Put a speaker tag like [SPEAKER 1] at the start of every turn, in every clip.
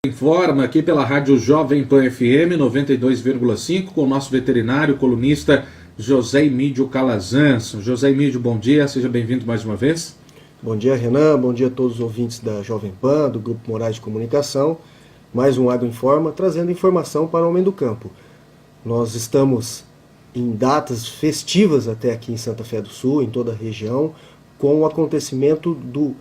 [SPEAKER 1] Informa aqui pela Rádio Jovem Pan FM 92,5 com o nosso veterinário, colunista José Emídio Calazans. José Emídio, bom dia, seja bem-vindo mais uma vez.
[SPEAKER 2] Bom dia, Renan, bom dia a todos os ouvintes da Jovem Pan, do Grupo Moraes de Comunicação. Mais um Agro Informa, trazendo informação para o homem do campo. Nós estamos em datas festivas até aqui em Santa Fé do Sul, em toda a região, com o acontecimento do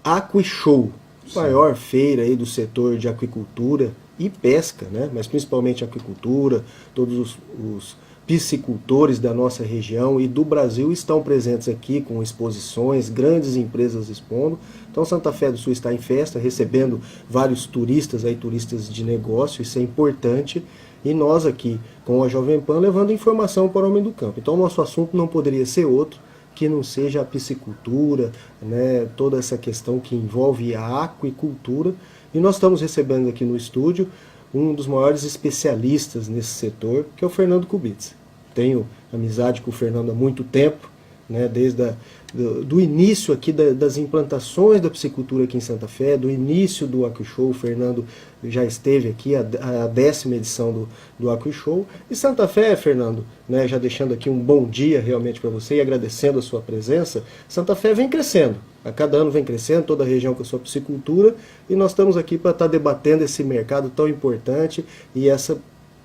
[SPEAKER 2] AquiShow, maior feira aí do setor de aquicultura e pesca, né? Mas principalmente aquicultura. Todos os piscicultores da nossa região e do Brasil estão presentes aqui com exposições, grandes empresas expondo. Então Santa Fé do Sul está em festa, recebendo vários turistas, aí, turistas de negócio, isso é importante. E nós aqui com a Jovem Pan levando informação para o homem do campo. Então nosso assunto não poderia ser outro que não seja a piscicultura, né, toda essa questão que envolve a aquicultura. E nós estamos recebendo aqui no estúdio um dos maiores especialistas nesse setor, que é o Fernando Kubitz. Tenho amizade com o Fernando há muito tempo, né, desde do início aqui das implantações da piscicultura aqui em Santa Fé, do início do AquiShow. O Fernando já esteve aqui, a 10ª edição do AquiShow. E Santa Fé, Fernando, né, já deixando aqui um bom dia realmente para você e agradecendo a sua presença, Santa Fé vem crescendo, a cada ano vem crescendo, toda a região com a sua piscicultura, e nós estamos aqui para estar debatendo esse mercado tão importante e essa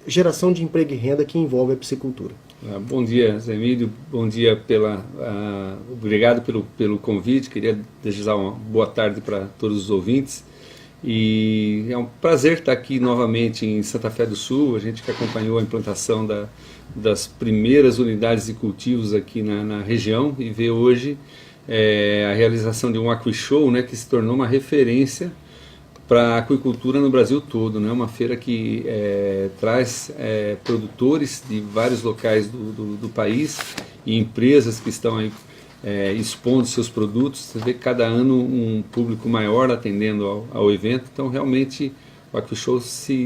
[SPEAKER 2] geração de emprego e renda que envolve a piscicultura.
[SPEAKER 3] Bom dia, Zé Emílio, bom dia, obrigado pelo convite, queria desejar uma boa tarde para todos os ouvintes, e é um prazer estar aqui novamente em Santa Fé do Sul. A gente que acompanhou a implantação das primeiras unidades de cultivos aqui na região e vê hoje a realização de um AquiShow, né, que se tornou uma referência para a aquicultura no Brasil todo, né? Uma feira que traz produtores de vários locais do país e empresas que estão aí expondo seus produtos. Você vê cada ano um público maior atendendo ao evento. Então realmente o AquiShow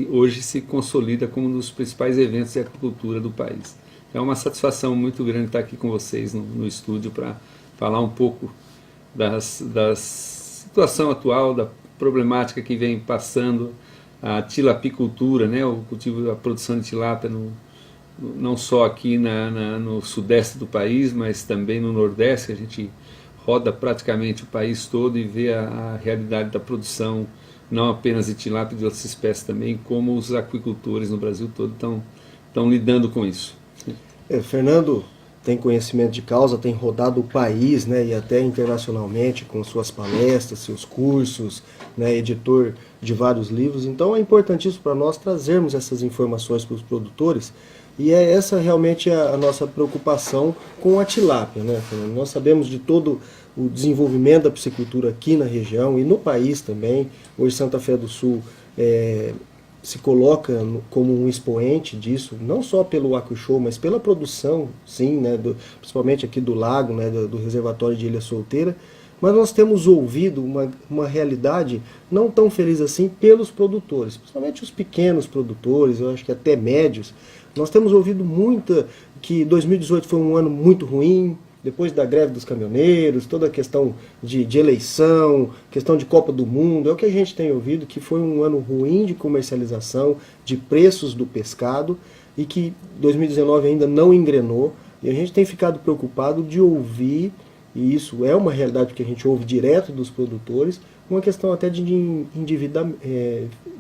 [SPEAKER 3] hoje se consolida como um dos principais eventos de aquicultura do país. É uma satisfação muito grande estar aqui com vocês no estúdio para falar um pouco da situação atual, da problemática que vem passando a tilapicultura, né, o cultivo, a produção de tilápia não só aqui no sudeste do país, mas também no nordeste. A gente roda praticamente o país todo e vê a realidade da produção, não apenas de tilápia, de outras espécies também, como os aquicultores no Brasil todo estão lidando com isso.
[SPEAKER 2] Fernando tem conhecimento de causa, tem rodado o país, né, e até internacionalmente com suas palestras, seus cursos, né, editor de vários livros. Então é importantíssimo para nós trazermos essas informações para os produtores, e é essa realmente a nossa preocupação com a tilápia, né, Fernando? Nós sabemos de todo o desenvolvimento da piscicultura aqui na região e no país também. Hoje Santa Fé do Sul se coloca como um expoente disso, não só pelo AquiShow, mas pela produção, sim, né, principalmente aqui do lago, né, do reservatório de Ilha Solteira. Mas nós temos ouvido uma realidade não tão feliz assim pelos produtores, principalmente os pequenos produtores, eu acho que até médios. Nós temos ouvido muito que 2018 foi um ano muito ruim, depois da greve dos caminhoneiros, toda a questão de eleição, questão de Copa do Mundo. É o que a gente tem ouvido, que foi um ano ruim de comercialização, de preços do pescado, e que 2019 ainda não engrenou. E a gente tem ficado preocupado de ouvir, e isso é uma realidade porque a gente ouve direto dos produtores, uma questão até de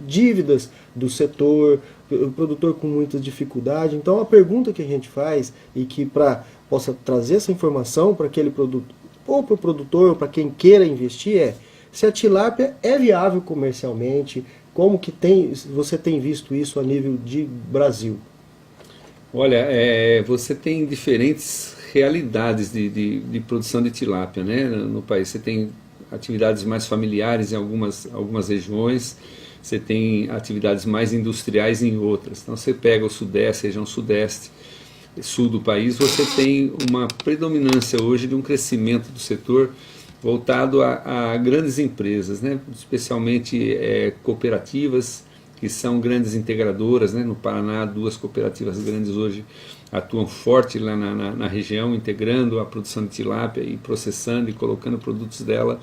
[SPEAKER 2] dívidas do setor, o produtor com muita dificuldade. Então a pergunta que a gente faz, e que possa trazer essa informação para aquele produto, ou para o produtor, ou para quem queira investir, é se a tilápia é viável comercialmente, como que você tem visto isso a nível de Brasil?
[SPEAKER 3] Olha, você tem diferentes realidades de produção de tilápia, né, no país. Você tem atividades mais familiares em algumas regiões, você tem atividades mais industriais em outras. Então você pega o sudeste, região sudeste, sul do país, você tem uma predominância hoje de um crescimento do setor voltado a grandes empresas, né? Especialmente cooperativas, que são grandes integradoras, né? No Paraná, 2 cooperativas grandes hoje atuam forte lá na região, integrando a produção de tilápia e processando e colocando produtos dela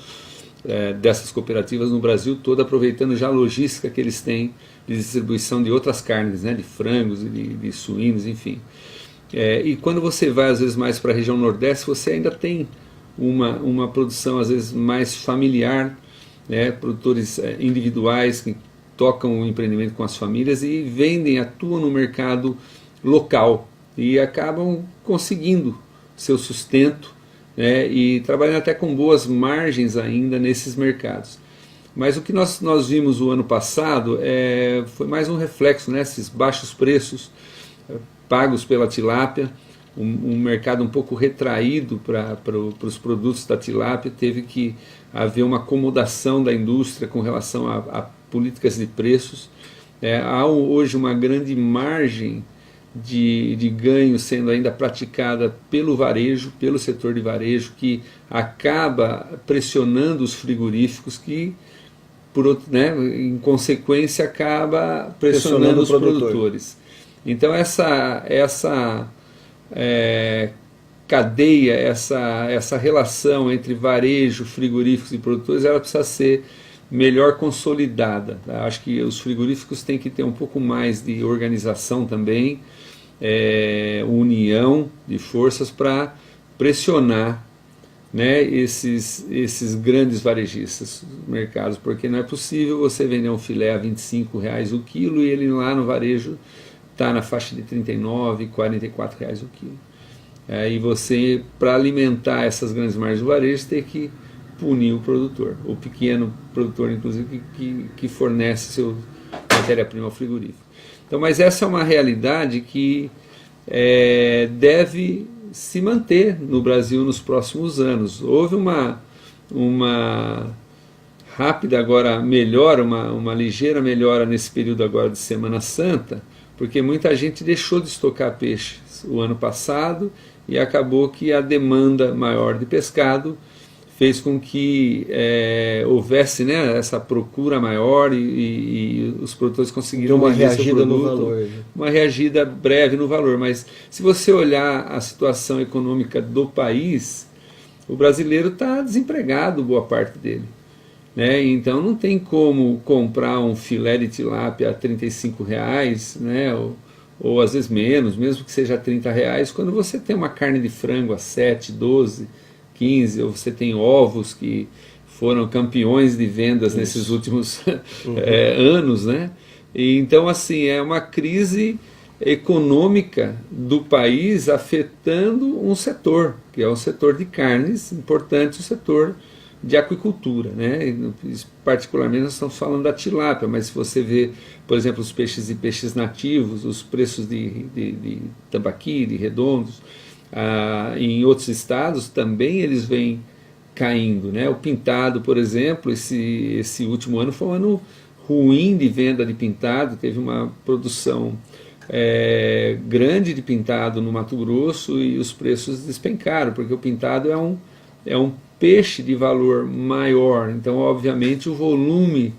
[SPEAKER 3] dessas cooperativas no Brasil todo, aproveitando já a logística que eles têm de distribuição de outras carnes, né, de frangos e de suínos, enfim. E quando você vai às vezes mais para a região Nordeste, você ainda tem uma produção às vezes mais familiar, né, produtores individuais que tocam o empreendimento com as famílias e vendem, atuam no mercado local e acabam conseguindo seu sustento, né, e trabalhando até com boas margens ainda nesses mercados. Mas o que nós vimos o ano passado foi mais um reflexo, né, esses baixos preços pagos pela tilápia, um mercado um pouco retraído para os produtos da tilápia, teve que haver uma acomodação da indústria com relação a políticas de preços. Há hoje uma grande margem de ganho sendo ainda praticada pelo varejo, pelo setor de varejo, que acaba pressionando os frigoríficos, que por outro, né, em consequência acaba pressionando os produtores. Então essa cadeia, essa relação entre varejo, frigoríficos e produtores, ela precisa ser melhor consolidada. Tá? Acho que os frigoríficos têm que ter um pouco mais de organização também, união de forças para pressionar, né, esses grandes varejistas do mercado, porque não é possível você vender um filé a R$25 o quilo e ele lá no varejo está na faixa de R$39, R$44 o quilo. E você, para alimentar essas grandes margens do varejo, tem que punir o produtor, o pequeno produtor, inclusive, que fornece seu matéria-prima ao frigorífico. Então, mas essa é uma realidade que deve se manter no Brasil nos próximos anos. Houve uma rápida agora melhora, uma ligeira melhora nesse período agora de Semana Santa, porque muita gente deixou de estocar peixes o ano passado e acabou que a demanda maior de pescado fez com que houvesse, né, essa procura maior e os produtores conseguiram
[SPEAKER 2] uma
[SPEAKER 3] vender seu
[SPEAKER 2] reagida
[SPEAKER 3] produto,
[SPEAKER 2] no valor, né?
[SPEAKER 3] Uma reagida breve no valor. Mas se você olhar a situação econômica do país, o brasileiro está desempregado, boa parte dele. Né? Então não tem como comprar um filé de tilápia a R$35, né? ou às vezes menos, mesmo que seja R$30, quando você tem uma carne de frango a 7, 12, 15, ou você tem ovos que foram campeões de vendas nesses últimos anos, né? E então, assim, é uma crise econômica do país afetando um setor, que é o setor de carnes, importante o setor de aquicultura, né? Particularmente nós estamos falando da tilápia, mas se você vê, por exemplo, os peixes e peixes nativos, os preços de tambaqui, de redondos, em outros estados também eles vêm caindo, né? O pintado, por exemplo, esse último ano foi um ano ruim de venda de pintado, teve uma produção grande de pintado no Mato Grosso e os preços despencaram, porque o pintado é um peixe de valor maior, então obviamente o volume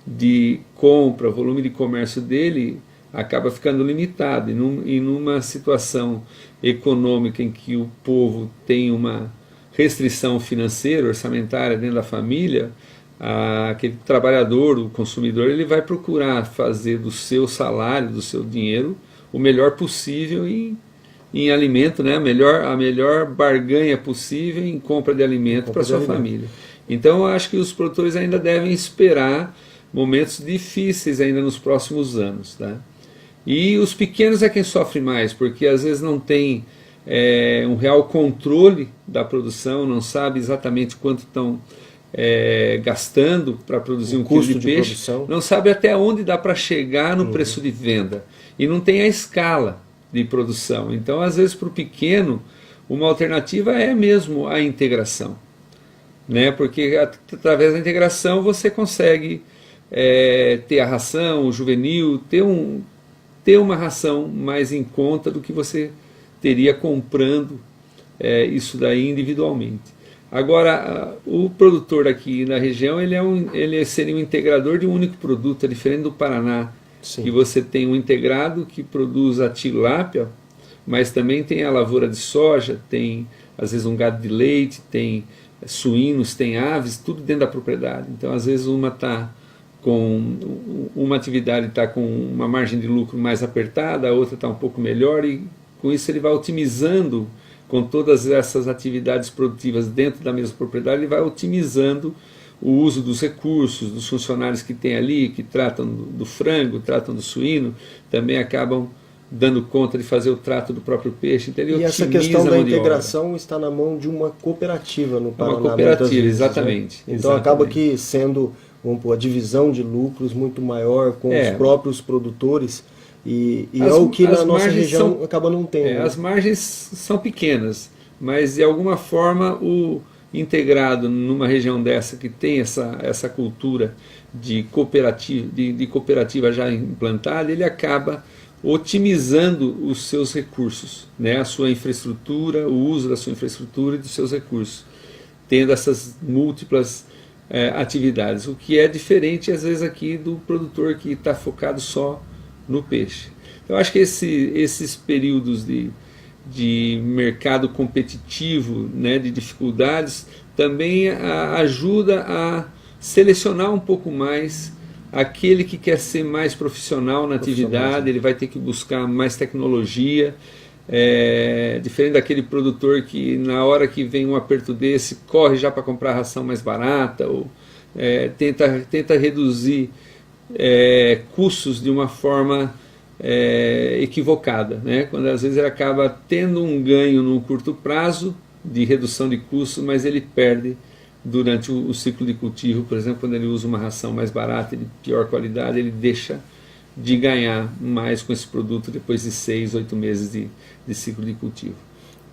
[SPEAKER 3] de compra, o volume de comércio dele acaba ficando limitado, e numa situação econômica em que o povo tem uma restrição financeira, orçamentária dentro da família, aquele trabalhador, o consumidor, ele vai procurar fazer do seu salário, do seu dinheiro, o melhor possível em alimento, né? a melhor barganha possível em compra de alimento para a sua família. Então eu acho que os produtores ainda devem esperar momentos difíceis ainda nos próximos anos, tá? E os pequenos é quem sofre mais, porque às vezes não tem um real controle da produção, não sabe exatamente quanto estão gastando para produzir um quilo de peixe, produção. Não sabe até onde dá para chegar no preço de venda, e não tem a escala de produção. Então, às vezes, para o pequeno, uma alternativa é mesmo a integração, né? Porque através da integração você consegue ter a ração, o juvenil, ter uma ração mais em conta do que você teria comprando isso daí individualmente. Agora, o produtor aqui na região, ele seria um integrador de um único produto, é diferente do Paraná. Sim. Que você tem um integrado que produz a tilápia, mas também tem a lavoura de soja, tem às vezes um gado de leite, tem suínos, tem aves, tudo dentro da propriedade. Então, às vezes, uma atividade está com uma margem de lucro mais apertada, a outra está um pouco melhor, e com isso ele vai otimizando, com todas essas atividades produtivas dentro da mesma propriedade, ele vai otimizando o uso dos recursos, dos funcionários que tem ali, que tratam do frango, tratam do suíno, também acabam dando conta de fazer o trato do próprio peixe. Então, ele
[SPEAKER 2] e essa questão da integração está na mão de uma cooperativa no Paraná.
[SPEAKER 3] Uma cooperativa,
[SPEAKER 2] vezes,
[SPEAKER 3] exatamente.
[SPEAKER 2] Né? Então acaba que sendo, vamos pôr, a divisão de lucros muito maior com os próprios produtores, e é o que na nossa região acaba não tendo.
[SPEAKER 3] As margens são pequenas, mas de alguma forma o integrado numa região dessa que tem essa cultura de cooperativa já implantada, ele acaba otimizando os seus recursos, né? A sua infraestrutura, o uso da sua infraestrutura e dos seus recursos, tendo essas múltiplas atividades, o que é diferente às vezes aqui do produtor que está focado só no peixe. Eu acho que esses períodos de mercado competitivo, né, de dificuldades, também ajuda a selecionar um pouco mais aquele que quer ser mais profissional na atividade. Ele vai ter que buscar mais tecnologia, diferente daquele produtor que na hora que vem um aperto desse, corre já para comprar ração mais barata, ou tenta reduzir custos de uma forma equivocada, né? Quando às vezes ele acaba tendo um ganho num curto prazo de redução de custos, mas ele perde durante o ciclo de cultivo. Por exemplo, quando ele usa uma ração mais barata e de pior qualidade, ele deixa de ganhar mais com esse produto depois de 6, 8 meses de ciclo de cultivo.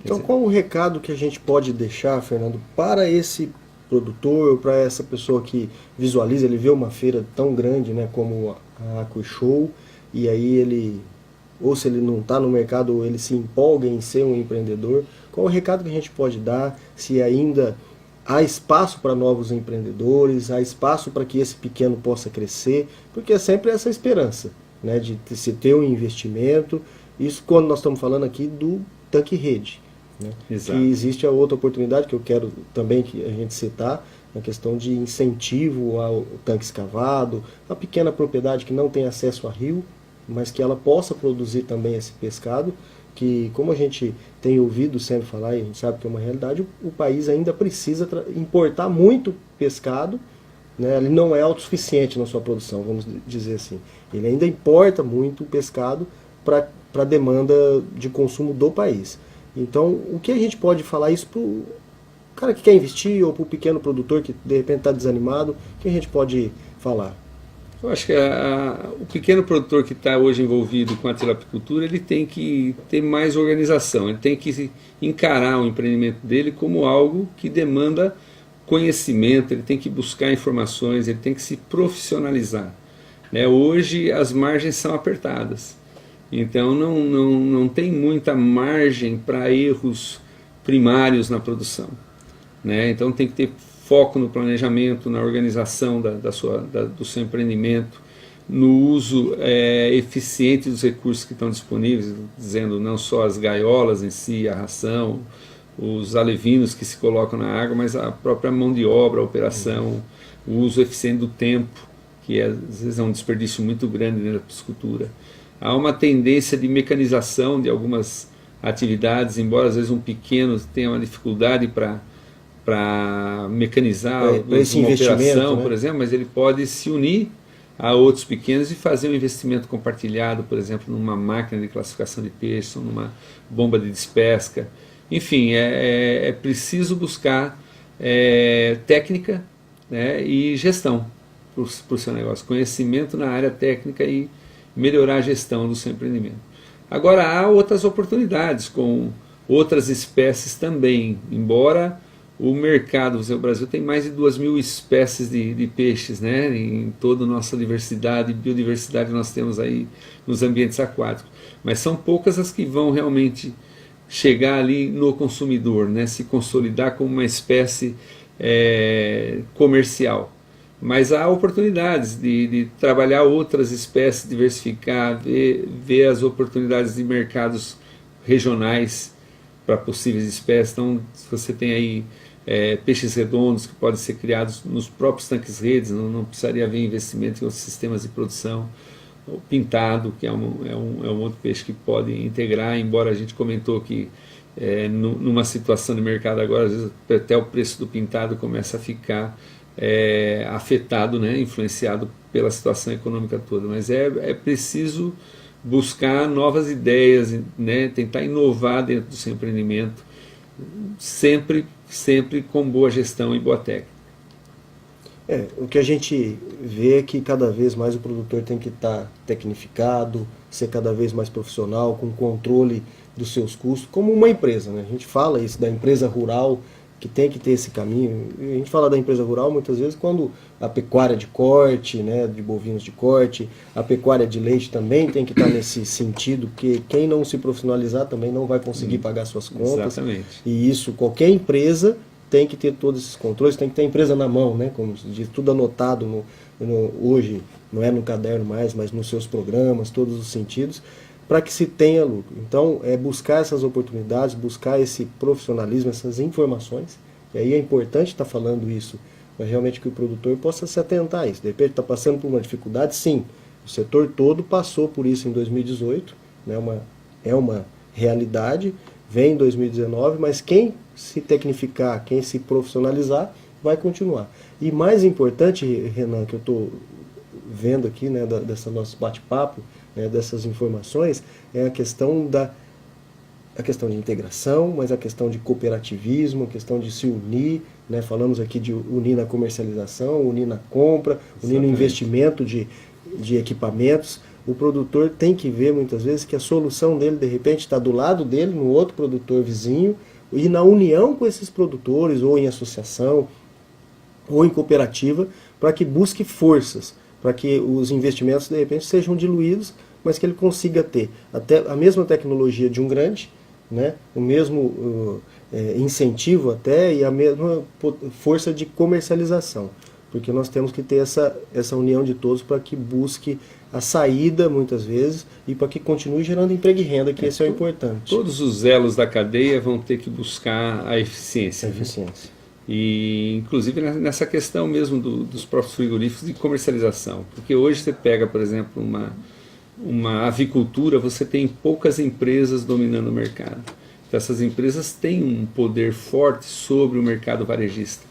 [SPEAKER 2] Então, qual o recado que a gente pode deixar, Fernando, para esse produtor, para essa pessoa que visualiza, ele vê uma feira tão grande, né, como a AquaShow, e aí ele, ou se ele não está no mercado, ou ele se empolga em ser um empreendedor, qual o recado que a gente pode dar, se ainda há espaço para novos empreendedores, há espaço para que esse pequeno possa crescer, porque é sempre essa esperança, né, de se ter um investimento, isso quando nós estamos falando aqui do tanque-rede, né, que existe a outra oportunidade que eu quero também que a gente citar, na questão de incentivo ao tanque escavado, a pequena propriedade que não tem acesso a rio, mas que ela possa produzir também esse pescado, que como a gente tem ouvido sempre falar, e a gente sabe que é uma realidade, o país ainda precisa importar muito pescado, né? Ele não é autossuficiente na sua produção, vamos dizer assim. Ele ainda importa muito pescado para a demanda de consumo do país. Então, o que a gente pode falar isso para o cara que quer investir, ou para o pequeno produtor que de repente está desanimado, o que a gente pode falar?
[SPEAKER 3] Eu acho que o pequeno produtor que está hoje envolvido com a tilapicultura, ele tem que ter mais organização, ele tem que encarar o empreendimento dele como algo que demanda conhecimento, ele tem que buscar informações, ele tem que se profissionalizar, né? Hoje as margens são apertadas, então não tem muita margem para erros primários na produção, né? Então tem que ter foco no planejamento, na organização do seu empreendimento, no uso eficiente dos recursos que estão disponíveis, dizendo não só as gaiolas em si, a ração, os alevinos que se colocam na água, mas a própria mão de obra, a operação, o uso eficiente do tempo, que às vezes é um desperdício muito grande na piscicultura. Há uma tendência de mecanização de algumas atividades, embora às vezes um pequeno tenha uma dificuldade para mecanizar uma operação, né, por exemplo, mas ele pode se unir a outros pequenos e fazer um investimento compartilhado, por exemplo, numa máquina de classificação de peixes, ou numa bomba de despesca. Enfim, é preciso buscar técnica, né, e gestão para o seu negócio, conhecimento na área técnica e melhorar a gestão do seu empreendimento. Agora, há outras oportunidades com outras espécies também, embora o mercado, o Brasil tem mais de 2.000 espécies de peixes, né, em toda a nossa diversidade e biodiversidade que nós temos aí nos ambientes aquáticos, mas são poucas as que vão realmente chegar ali no consumidor, né, se consolidar como uma espécie comercial. Mas há oportunidades de trabalhar outras espécies, diversificar, ver as oportunidades de mercados regionais para possíveis espécies. Então, se você tem aí peixes redondos que podem ser criados nos próprios tanques redes, não precisaria haver investimento em outros sistemas de produção. O pintado, que é um outro peixe que pode integrar, embora a gente comentou que numa situação de mercado agora, às vezes até o preço do pintado começa a ficar afetado, né, influenciado pela situação econômica toda, mas é preciso buscar novas ideias, né, tentar inovar dentro do seu empreendimento, sempre com boa gestão e boa técnica.
[SPEAKER 2] O que a gente vê é que cada vez mais o produtor tem que estar tecnificado, ser cada vez mais profissional, com controle dos seus custos, como uma empresa, né? A gente fala isso da empresa rural, que tem que ter esse caminho. A gente fala da empresa rural muitas vezes quando a pecuária de corte, né, de bovinos de corte, a pecuária de leite também tem que estar nesse sentido, que quem não se profissionalizar também não vai conseguir pagar suas contas.
[SPEAKER 3] Exatamente.
[SPEAKER 2] E isso, qualquer empresa tem que ter todos esses controles, tem que ter a empresa na mão, né, como se diz, tudo anotado hoje, não é no caderno mais, mas nos seus programas, todos os sentidos, para que se tenha lucro. Então, é buscar essas oportunidades, buscar esse profissionalismo, essas informações, e aí é importante estar falando isso, para realmente que o produtor possa se atentar a isso. De repente está passando por uma dificuldade, sim, o setor todo passou por isso em 2018, né, é uma realidade, vem em 2019, mas quem se tecnificar, quem se profissionalizar, vai continuar. E mais importante, Renan, que eu estou vendo aqui, né, dessa nosso bate-papo, né, dessas informações, é a questão de integração, mas a questão de cooperativismo, a questão de se unir, né, falamos aqui de unir na comercialização, unir na compra, unir no investimento de equipamentos. O produtor tem que ver muitas vezes que a solução dele de repente está do lado dele, no outro produtor vizinho, e na união com esses produtores, ou em associação, ou em cooperativa, para que busque forças, para que os investimentos de repente sejam diluídos, mas que ele consiga ter até a mesma tecnologia de um grande, né, o mesmo incentivo até e a mesma força de comercialização, porque nós temos que ter essa união de todos para que busque a saída muitas vezes e para que continue gerando emprego e renda, que esse é o importante.
[SPEAKER 3] Todos os elos da cadeia vão ter que buscar a eficiência. E inclusive nessa questão mesmo dos próprios frigoríficos de comercialização, porque hoje você pega, por exemplo, uma avicultura, você tem poucas empresas dominando o mercado. Então essas empresas têm um poder forte sobre o mercado varejista,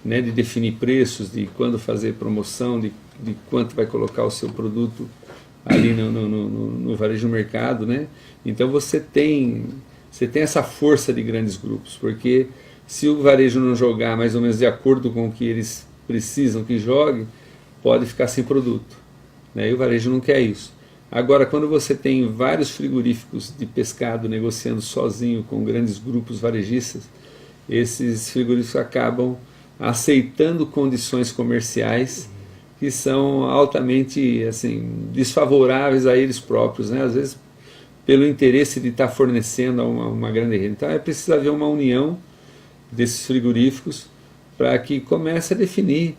[SPEAKER 3] né, de definir preços, de quando fazer promoção, de quanto vai colocar o seu produto ali no varejo do mercado, né? Então você tem essa força de grandes grupos, porque se o varejo não jogar mais ou menos de acordo com o que eles precisam que jogue, pode ficar sem produto, né? E o varejo não quer isso. Agora, quando você tem vários frigoríficos de pescado negociando sozinho com grandes grupos varejistas, esses frigoríficos acabam aceitando condições comerciais que são altamente assim, desfavoráveis a eles próprios, né? Às vezes pelo interesse de estar fornecendo a uma grande rede. Então é preciso haver uma união desses frigoríficos para que comece a definir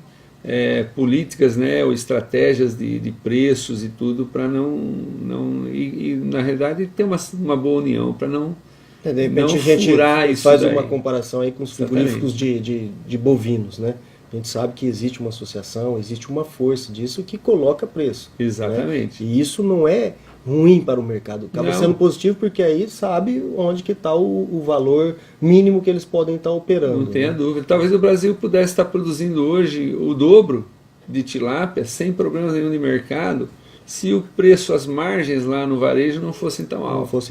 [SPEAKER 3] políticas, né, ou estratégias de preços e tudo, para na realidade ter uma boa união, para não
[SPEAKER 2] de repente
[SPEAKER 3] não
[SPEAKER 2] a gente
[SPEAKER 3] furar isso
[SPEAKER 2] faz
[SPEAKER 3] daí.
[SPEAKER 2] uma comparação aí com os frigoríficos de bovinos, né? A gente sabe que existe uma associação, existe uma força disso que coloca preço.
[SPEAKER 3] Exatamente.
[SPEAKER 2] Né? E isso não é ruim para o mercado, acaba sendo positivo porque aí sabe onde que está o valor mínimo que eles podem estar operando.
[SPEAKER 3] Não tenha dúvida. Talvez o Brasil pudesse estar produzindo hoje o dobro de tilápia sem problemas nenhum de mercado, se o preço, as margens lá no varejo não fossem tão altas.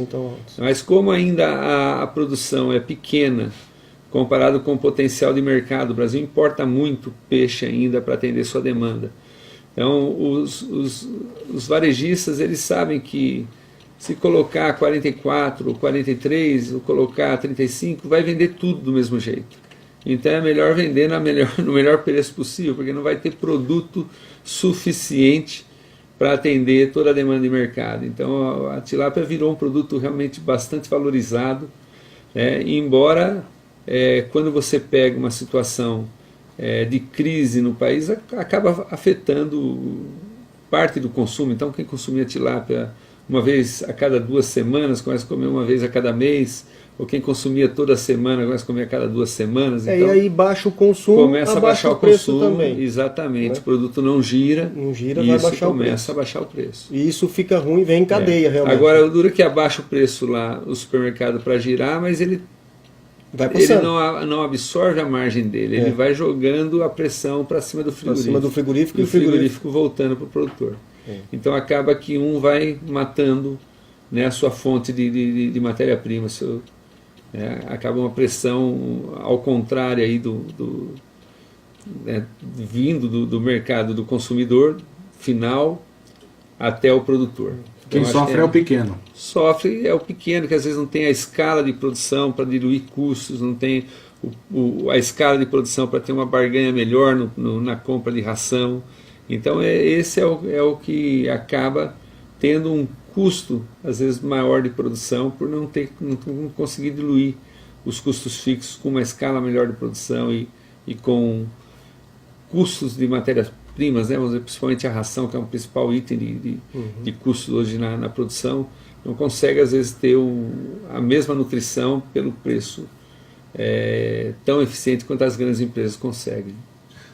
[SPEAKER 3] Mas como ainda a produção é pequena, comparado com o potencial de mercado, o Brasil importa muito peixe ainda para atender sua demanda. Então os varejistas, eles sabem que se colocar 44, 43, ou colocar 35, vai vender tudo do mesmo jeito. Então é melhor vender no melhor preço possível, porque não vai ter produto suficiente para atender toda a demanda de mercado. Então a tilápia virou um produto realmente bastante valorizado, embora quando você pega uma situação de crise no país, acaba afetando parte do consumo. Então quem consumia tilápia uma vez a cada 2 semanas, começa a comer uma vez a cada mês, ou quem consumia toda semana, agora consumia a cada 2 semanas. Então,
[SPEAKER 2] e aí baixa o consumo,
[SPEAKER 3] começa a baixar o
[SPEAKER 2] preço
[SPEAKER 3] consumo
[SPEAKER 2] também.
[SPEAKER 3] Exatamente,
[SPEAKER 2] Né?
[SPEAKER 3] O produto não gira,
[SPEAKER 2] Não gira,
[SPEAKER 3] e
[SPEAKER 2] vai
[SPEAKER 3] isso
[SPEAKER 2] baixar o
[SPEAKER 3] começa
[SPEAKER 2] preço.
[SPEAKER 3] a baixar o preço.
[SPEAKER 2] E isso fica ruim, vem em cadeia, realmente.
[SPEAKER 3] Agora, dura que abaixa o preço lá, o supermercado para girar, mas ele
[SPEAKER 2] Passando.
[SPEAKER 3] não absorve a margem dele, ele vai jogando a pressão para cima do frigorífico.
[SPEAKER 2] Pra cima do frigorífico
[SPEAKER 3] e
[SPEAKER 2] e
[SPEAKER 3] o
[SPEAKER 2] o frigorífico
[SPEAKER 3] frigorífico voltando para o produtor. Então acaba que um vai matando, né, a sua fonte de matéria-prima, acaba uma pressão ao contrário aí vindo do mercado do consumidor final até o produtor.
[SPEAKER 1] Quem
[SPEAKER 3] Então,
[SPEAKER 1] sofre é o pequeno.
[SPEAKER 3] Sofre é o pequeno, que às vezes não tem a escala de produção para diluir custos, não tem a escala de produção para ter uma barganha melhor na compra de ração. Então esse é o que acaba tendo um custo, às vezes, maior de produção, por não conseguir diluir os custos fixos com uma escala melhor de produção e com custos de matérias-primas, né? Vamos dizer, principalmente a ração, que é um principal item de custos hoje na produção, não consegue, às vezes, ter a mesma nutrição pelo preço tão eficiente quanto as grandes empresas conseguem.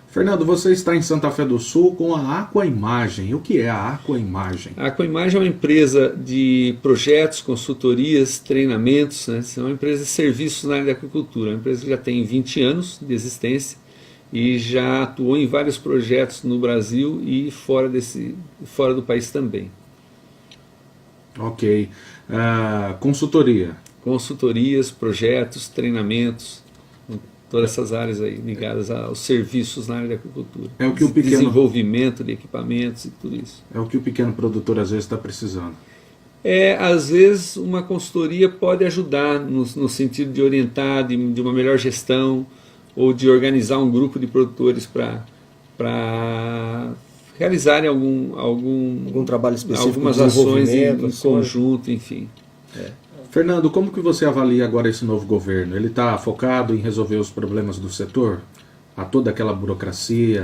[SPEAKER 1] Fernando, você está em Santa Fé do Sul com a Aquaimagem. O que é a Aquaimagem?
[SPEAKER 3] A Aquaimagem é uma empresa de projetos, consultorias, treinamentos, né? É uma empresa de serviços na área da agricultura. É uma empresa que já tem 20 anos de existência e já atuou em vários projetos no Brasil e fora do país também.
[SPEAKER 1] Ok. Consultoria.
[SPEAKER 3] Consultorias, projetos, treinamentos, todas essas áreas aí ligadas aos serviços na área da agricultura.
[SPEAKER 1] É o que o pequeno...
[SPEAKER 3] Desenvolvimento de equipamentos e tudo isso.
[SPEAKER 1] É o que o pequeno produtor às vezes está precisando.
[SPEAKER 3] Às vezes uma consultoria pode ajudar no sentido de orientar de uma melhor gestão ou de organizar um grupo de produtores para realizarem
[SPEAKER 2] algum trabalho específico,
[SPEAKER 3] algumas ações em
[SPEAKER 2] assim,
[SPEAKER 3] conjunto, enfim.
[SPEAKER 1] Fernando, como que você avalia agora esse novo governo? Ele está focado em resolver os problemas do setor? Há toda aquela burocracia?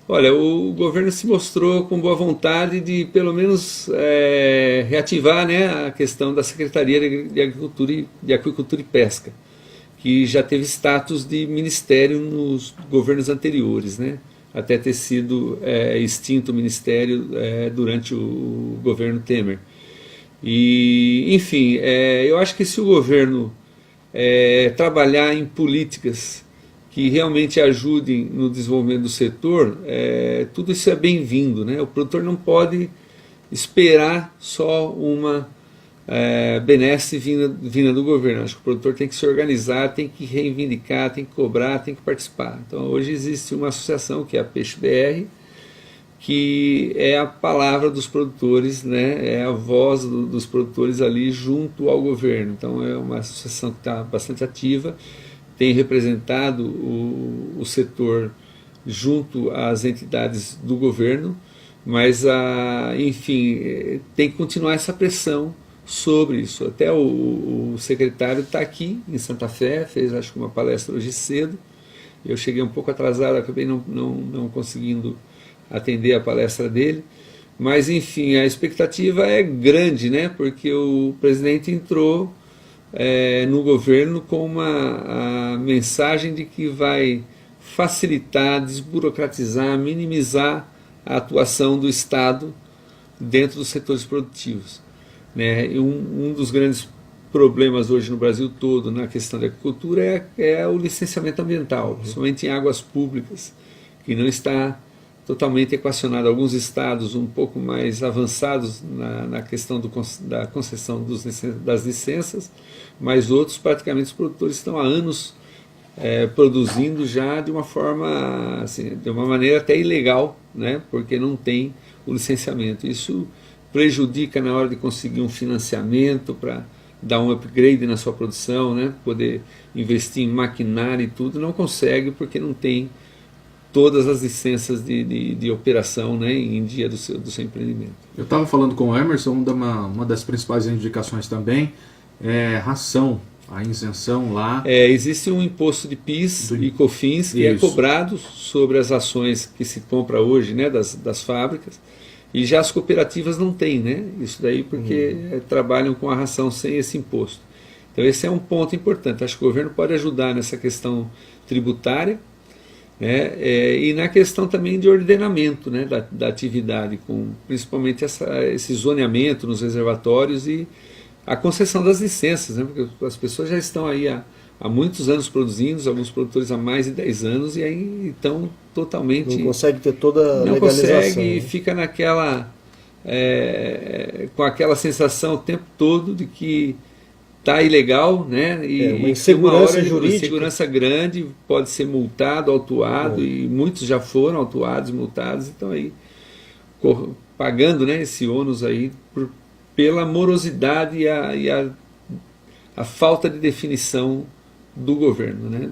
[SPEAKER 3] Olha, o governo se mostrou com boa vontade de, pelo menos, reativar, né, a questão da Secretaria de Aquicultura e Pesca, que já teve status de ministério nos governos anteriores, né, até ter sido extinto o ministério durante o governo Temer. E, enfim, eu acho que se o governo trabalhar em políticas que realmente ajudem no desenvolvimento do setor, tudo isso é bem-vindo, né? O produtor não pode esperar só uma benesse vinda do governo. Acho que o produtor tem que se organizar, tem que reivindicar, tem que cobrar, tem que participar. Então, hoje existe uma associação que é a Peixe BR, que é a palavra dos produtores, né? É a voz dos produtores ali junto ao governo. Então é uma associação que está bastante ativa, tem representado o setor junto às entidades do governo, mas enfim, tem que continuar essa pressão sobre isso. Até o secretário está aqui em Santa Fé, fez acho que uma palestra hoje cedo, eu cheguei um pouco atrasado, acabei não conseguindo atender a palestra dele, mas enfim, a expectativa é grande, né? Porque o presidente entrou no governo com a mensagem de que vai facilitar, desburocratizar, minimizar a atuação do Estado dentro dos setores produtivos, né? E um dos grandes problemas hoje no Brasil todo na questão da agricultura é o licenciamento ambiental, principalmente em águas públicas, que não está totalmente equacionado. Alguns estados um pouco mais avançados na questão da concessão das licenças, mas outros, praticamente, os produtores estão há anos produzindo já de uma forma, assim, de uma maneira até ilegal, né, porque não tem o licenciamento. Isso prejudica na hora de conseguir um financiamento para dar um upgrade na sua produção, né, poder investir em maquinário e tudo, não consegue porque não tem todas as licenças de operação, né, em dia do seu empreendimento.
[SPEAKER 1] Eu estava falando com o Emerson, uma das principais indicações também é ração, a isenção lá.
[SPEAKER 3] Existe um imposto de PIS e COFINS que é cobrado sobre as ações que se compra hoje, né, das fábricas, e já as cooperativas não têm, né, isso daí porque trabalham com a ração sem esse imposto. Então esse é um ponto importante. Acho que o governo pode ajudar nessa questão tributária, né, e na questão também de ordenamento, né, da atividade, com principalmente esse zoneamento nos reservatórios e a concessão das licenças, né, porque as pessoas já estão aí há muitos anos produzindo, alguns produtores há mais de 10 anos, e aí estão totalmente...
[SPEAKER 2] Não consegue ter toda a
[SPEAKER 3] não
[SPEAKER 2] legalização.
[SPEAKER 3] Consegue,
[SPEAKER 2] né?
[SPEAKER 3] E fica com aquela sensação o tempo todo de que está ilegal, né? E
[SPEAKER 2] uma insegurança jurídica.
[SPEAKER 3] Uma insegurança grande, pode ser multado, autuado, e muitos já foram autuados e multados, então aí pagando, né, esse ônus aí pela morosidade e a falta de definição do governo, né?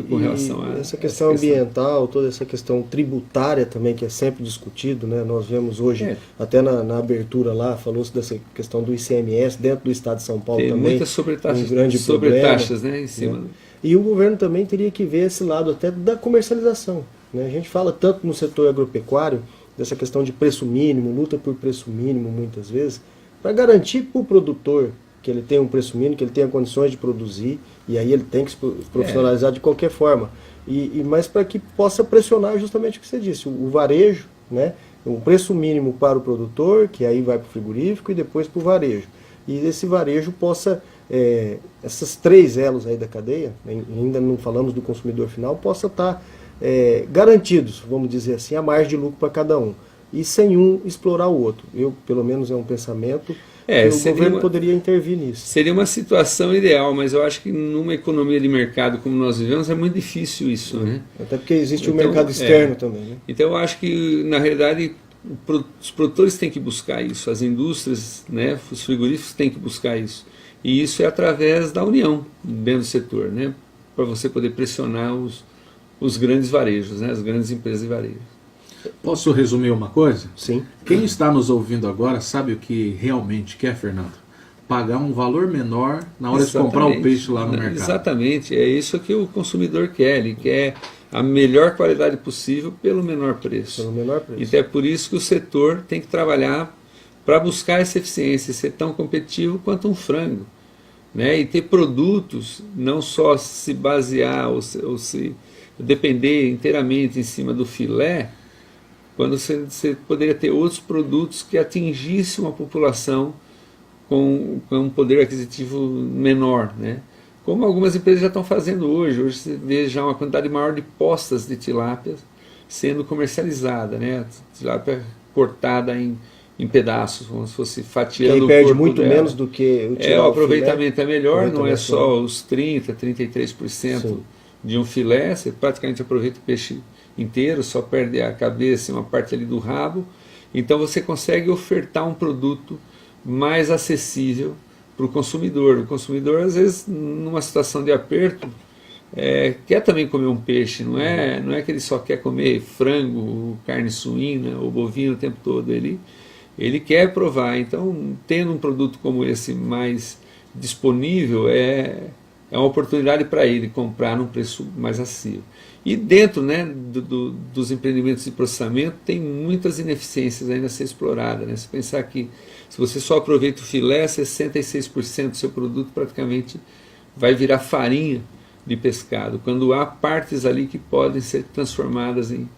[SPEAKER 3] Com relação a
[SPEAKER 2] essa questão ambiental, toda essa questão tributária também, que é sempre discutido, né? Nós vemos hoje, até na abertura lá, falou-se dessa questão do ICMS dentro do estado de São Paulo. Tem também
[SPEAKER 3] muitas sobretaxas,
[SPEAKER 2] um grande problema,
[SPEAKER 3] né, em cima.
[SPEAKER 2] Né? E o governo também teria que ver esse lado até da comercialização, né? A gente fala tanto no setor agropecuário, dessa questão de preço mínimo, luta por preço mínimo muitas vezes, para garantir para o produtor que ele tenha um preço mínimo, que ele tenha condições de produzir, e aí ele tem que se profissionalizar de qualquer forma. Mas para que possa pressionar justamente o que você disse, o varejo, né? Um preço mínimo para o produtor, que aí vai para o frigorífico e depois para o varejo. E esse varejo possa, esses 3 elos aí da cadeia, ainda não falamos do consumidor final, possa estar garantidos, vamos dizer assim, a margem de lucro para cada um. E sem um explorar o outro. Pelo menos é um pensamento... o governo poderia intervir nisso.
[SPEAKER 3] Seria uma situação ideal, mas eu acho que numa economia de mercado como nós vivemos é muito difícil isso, né?
[SPEAKER 2] Até porque existe o mercado externo também, né?
[SPEAKER 3] Então eu acho que, na realidade, os produtores têm que buscar isso, as indústrias, né, os frigoríficos têm que buscar isso. E isso é através da união dentro do setor, né? Para você poder pressionar os grandes varejos, né, as grandes empresas de varejo.
[SPEAKER 1] Posso resumir uma coisa?
[SPEAKER 2] Sim.
[SPEAKER 1] Quem está nos ouvindo agora sabe o que realmente quer, Fernando? Pagar um valor menor na hora de comprar o peixe lá no mercado.
[SPEAKER 3] Exatamente, é isso que o consumidor quer. Ele quer a melhor qualidade possível pelo menor preço.
[SPEAKER 2] Pelo menor preço.
[SPEAKER 3] Então é por isso que o setor tem que trabalhar para buscar essa eficiência, ser tão competitivo quanto um frango, né? E ter produtos, não só se basear ou se depender inteiramente em cima do filé, quando você poderia ter outros produtos que atingissem uma população com um poder aquisitivo menor, né? Como algumas empresas já estão fazendo hoje. Hoje você vê já uma quantidade maior de postas de tilápia sendo comercializada, né? Tilápia cortada em pedaços, como se fosse fatiando o corpo
[SPEAKER 2] perde muito
[SPEAKER 3] dela.
[SPEAKER 2] menos do que
[SPEAKER 3] o aproveitamento é melhor, não é só os 30%, 33% Sim. de um filé, você praticamente aproveita o peixe inteiro, só perde a cabeça e uma parte ali do rabo. Então você consegue ofertar um produto mais acessível para o consumidor. O consumidor, às vezes, numa situação de aperto, quer também comer um peixe, não é que ele só quer comer frango, carne suína ou bovino o tempo todo, ele quer provar. Então, tendo um produto como esse mais disponível, é uma oportunidade para ele comprar num preço mais acessível. E dentro, né, dos empreendimentos de processamento tem muitas ineficiências ainda a ser exploradas, né? Se pensar que se você só aproveita o filé, 66% do seu produto praticamente vai virar farinha de pescado, quando há partes ali que podem ser transformadas em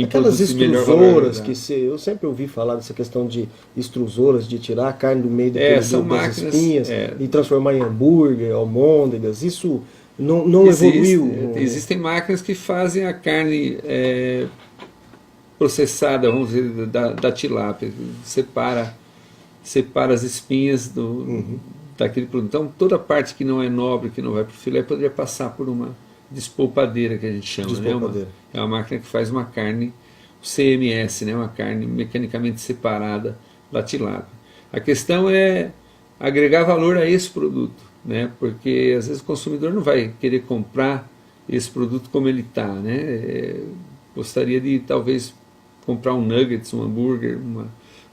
[SPEAKER 2] aquelas
[SPEAKER 3] produtos de melhor valor agregado.
[SPEAKER 2] Eu sempre ouvi falar dessa questão de extrusoras, de tirar a carne do meio das espinhas e transformar em hambúrguer, almôndegas. Isso não evoluiu.
[SPEAKER 3] Existem máquinas que fazem a carne processada, vamos dizer, da tilápia, separa as espinhas daquele produto. Então toda parte que não é nobre, que não vai para o filé, poderia passar por uma despolpadeira, que a gente chama, né? É uma máquina que faz uma carne CMS, né? Uma carne mecanicamente separada da tilápia. A questão é agregar valor a esse produto, né? Porque às vezes o consumidor não vai querer comprar esse produto como ele está, né? Gostaria de talvez comprar um nuggets, um hambúrguer,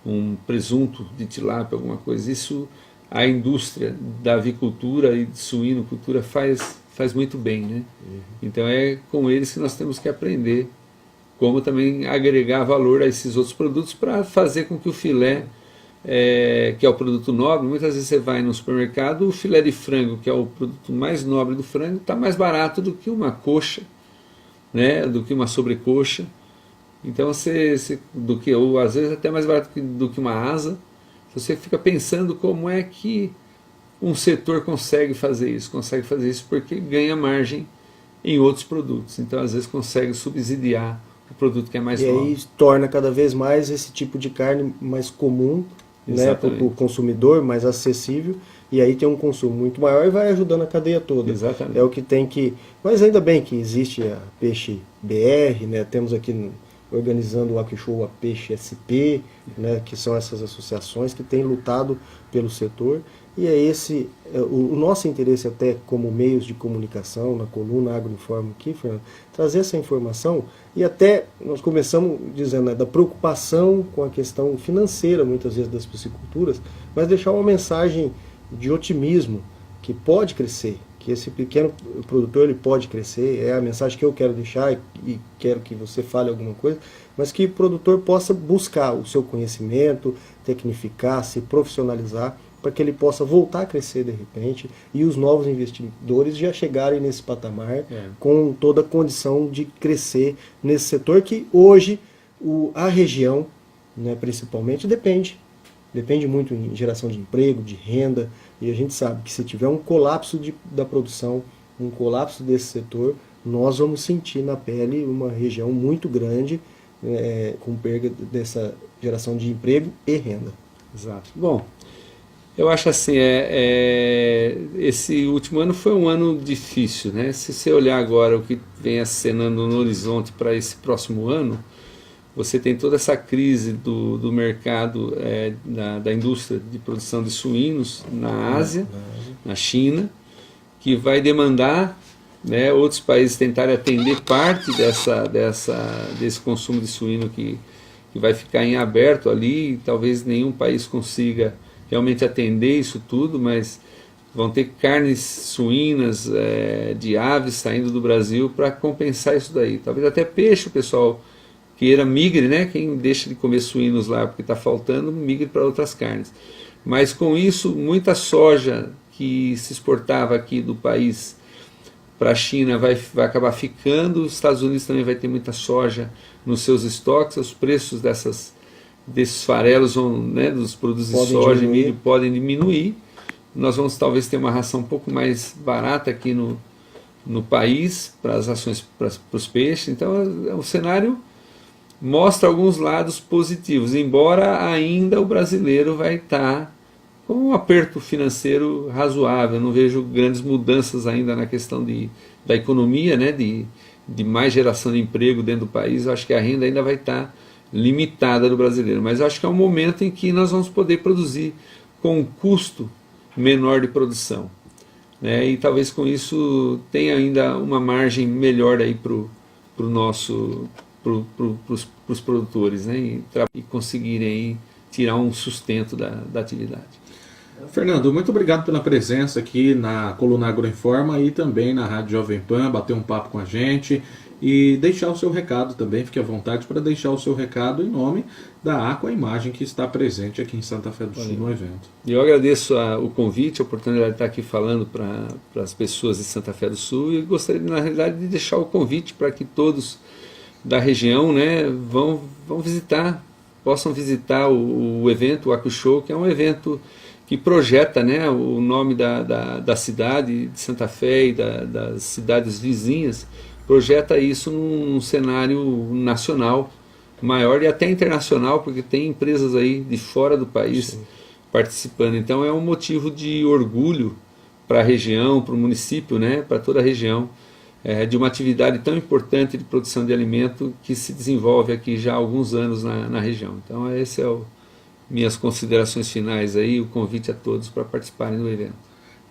[SPEAKER 3] um presunto de tilápia, alguma coisa. Isso a indústria da avicultura e de suinocultura faz muito bem, né? Então é com eles que nós temos que aprender como também agregar valor a esses outros produtos para fazer com que o filé que é o produto nobre. Muitas vezes você vai no supermercado, o filé de frango, que é o produto mais nobre do frango, está mais barato do que uma coxa, né, do que uma sobrecoxa. Então ou às vezes até mais barato do que uma asa. Você fica pensando como é que um setor consegue fazer isso porque ganha margem em outros produtos. Então às vezes consegue subsidiar o produto que é mais nobre.
[SPEAKER 2] E aí torna cada vez mais esse tipo de carne mais comum, né, para o consumidor, mais acessível, e aí tem um consumo muito maior e vai ajudando a cadeia toda.
[SPEAKER 3] Exatamente.
[SPEAKER 2] É o que tem que... Mas ainda bem que existe a Peixe BR, né, temos aqui organizando o AquiShow a Peixe SP, né, que são essas associações que têm lutado pelo setor, e é esse o nosso interesse até como meios de comunicação, na coluna Agroinforma aqui, Fernando, trazer essa informação, e até nós começamos dizendo, né, da preocupação com a questão financeira, muitas vezes, das pisciculturas, mas deixar uma mensagem de otimismo, que pode crescer, que esse pequeno produtor ele pode crescer, é a mensagem que eu quero deixar e quero que você fale alguma coisa, mas que o produtor possa buscar o seu conhecimento, tecnificar, se profissionalizar, para que ele possa voltar a crescer de repente e os novos investidores já chegarem nesse patamar com toda a condição de crescer nesse setor que hoje a região, né, principalmente, depende muito em geração de emprego, de renda, e a gente sabe que se tiver um colapso da produção, um colapso desse setor, nós vamos sentir na pele uma região muito grande com perda dessa geração de emprego e renda.
[SPEAKER 3] Exato. Bom, eu acho assim, esse último ano foi um ano difícil, né? Se você olhar agora o que vem acenando no horizonte para esse próximo ano, você tem toda essa crise do mercado da indústria de produção de suínos na Ásia, na China, que vai demandar, né, outros países tentarem atender parte desse consumo de suíno que vai ficar em aberto ali, e talvez nenhum país consiga realmente atender isso tudo, mas vão ter carnes suínas de aves saindo do Brasil para compensar isso daí. Talvez até peixe o pessoal queira migre, né? Quem deixa de comer suínos lá porque está faltando, migre para outras carnes. Mas com isso, muita soja que se exportava aqui do país para a China vai acabar ficando, os Estados Unidos também vai ter muita soja nos seus estoques, os preços desses farelos, né, dos produtos de soja e milho podem diminuir. Nós vamos talvez ter uma ração um pouco mais barata aqui no país para as ações, para os peixes. Então o cenário mostra alguns lados positivos, embora ainda o brasileiro vai estar com um aperto financeiro razoável. Eu não vejo grandes mudanças ainda na questão da economia, né, de mais geração de emprego dentro do país. Eu acho que a renda ainda vai estar limitada do brasileiro, mas eu acho que é um momento em que nós vamos poder produzir com um custo menor de produção, né, e talvez com isso tenha ainda uma margem melhor aí para os produtores, né, e conseguirem aí tirar um sustento da atividade.
[SPEAKER 1] Fernando, muito obrigado pela presença aqui na coluna Agroinforma e também na Rádio Jovem Pan, bater um papo com a gente e deixar o seu recado também, fique à vontade para deixar o seu recado em nome da Aquaimagem, que está presente aqui em Santa Fé do Sul no evento.
[SPEAKER 3] Eu agradeço o convite, a oportunidade de estar aqui falando para as pessoas de Santa Fé do Sul, e gostaria, na realidade, de deixar o convite para que todos da região, né, possam visitar o evento, o AquiShow, que é um evento que projeta, né, o nome da cidade de Santa Fé e das cidades vizinhas, projeta isso num cenário nacional maior e até internacional, porque tem empresas aí de fora do país participando. Então é um motivo de orgulho para a região, para o município, né, para toda a região, de uma atividade tão importante de produção de alimento que se desenvolve aqui já há alguns anos na região. Então esse é minhas considerações finais aí, o convite a todos para participarem do evento.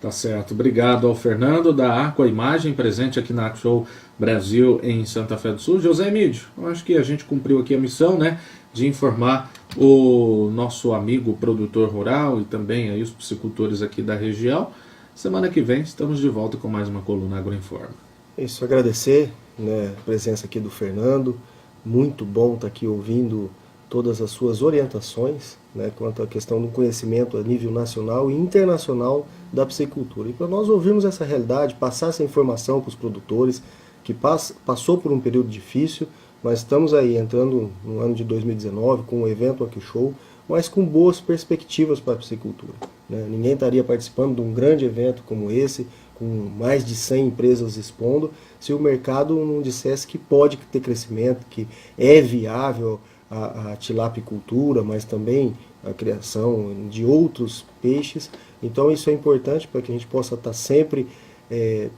[SPEAKER 1] Tá certo. Obrigado ao Fernando da Aquaimagem, presente aqui na AquiShow Brasil em Santa Fé do Sul. José Emídio, eu acho que a gente cumpriu aqui a missão, né, de informar o nosso amigo produtor rural e também aí os piscicultores aqui da região. Semana que vem estamos de volta com mais uma coluna Agroinforma.
[SPEAKER 2] Isso, agradecer, né, a presença aqui do Fernando. Muito bom estar aqui ouvindo todas as suas orientações, né, quanto à questão do conhecimento a nível nacional e internacional da piscicultura. E para nós ouvirmos essa realidade, passar essa informação para os produtores, que passou por um período difícil, mas estamos aí entrando no ano de 2019 com o evento AquaShow, mas com boas perspectivas para a piscicultura, né? Ninguém estaria participando de um grande evento como esse, com mais de 100 empresas expondo, se o mercado não dissesse que pode ter crescimento, que é viável a tilapicultura, mas também a criação de outros peixes. Então isso é importante para que a gente possa estar sempre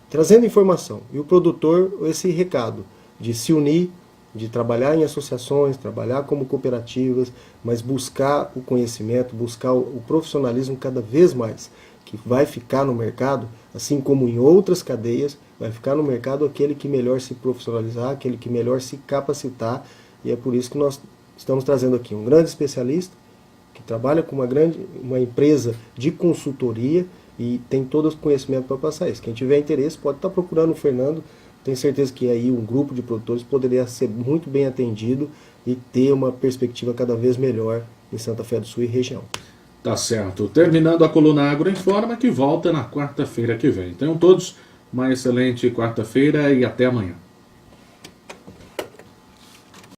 [SPEAKER 2] trazendo informação. E o produtor, esse recado de se unir, de trabalhar em associações, trabalhar como cooperativas, mas buscar o conhecimento, buscar o profissionalismo cada vez mais, que vai ficar no mercado, assim como em outras cadeias, vai ficar no mercado aquele que melhor se profissionalizar, aquele que melhor se capacitar, e é por isso que nós estamos trazendo aqui um grande especialista, que trabalha com uma empresa de consultoria e tem todo o conhecimento para passar isso. Quem tiver interesse pode estar procurando o Fernando. Tenho certeza que aí um grupo de produtores poderia ser muito bem atendido e ter uma perspectiva cada vez melhor em Santa Fé do Sul e região.
[SPEAKER 1] Tá certo. Terminando a coluna Agro Informa, que volta na quarta-feira que vem. Tenham todos uma excelente quarta-feira e até amanhã.